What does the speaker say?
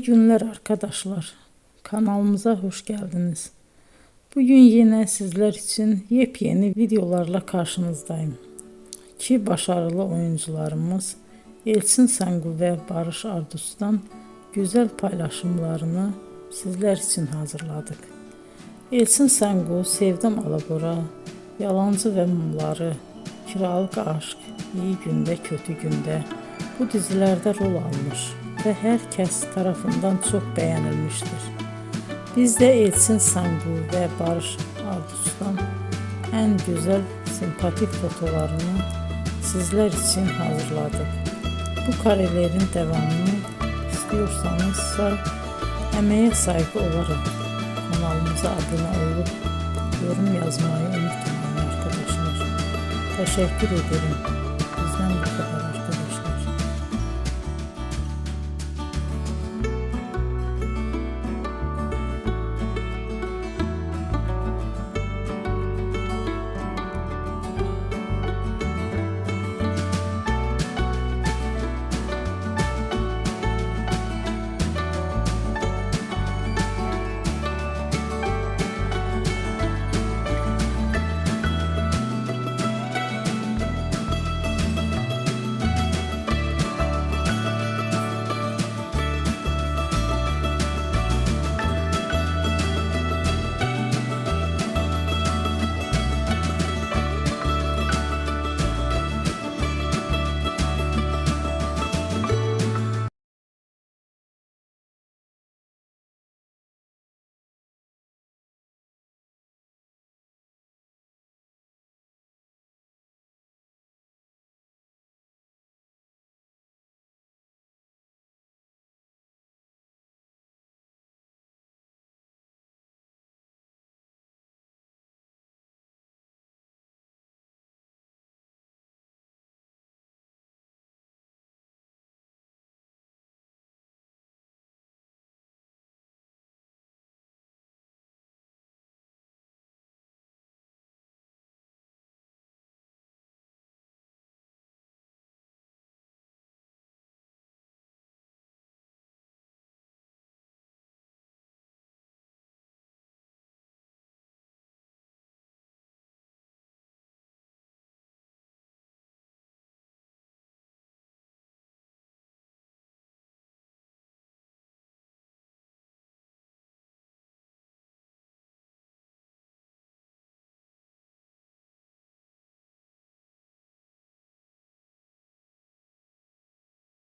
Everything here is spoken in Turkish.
İyi günler arkadaşlar. Kanalımıza hoş geldiniz. Bugün yine sizler için yepyeni videolarla karşınızdayım. İki başarılı oyuncularımız Elçin Sangu ve Barış Ardus'tan güzel paylaşımlarını sizler için hazırladık. Elçin Sangu, Sevdim Alabora, Yalancı ve Mumları, Kiralık Aşk, İyi Günde Kötü Günde bu dizilerde rol almış ve herkes tarafından çok beğenilmiştir. Biz de Elçin Sangu ve Barış Ardus'tan en güzel sempatik fotolarını sizler için hazırladık. Bu karelerin devamını istiyorsanızsa emeğe saygı olarak kanalımıza abone olup yorum yazmayı unutmayın arkadaşlar. Teşekkür ederim.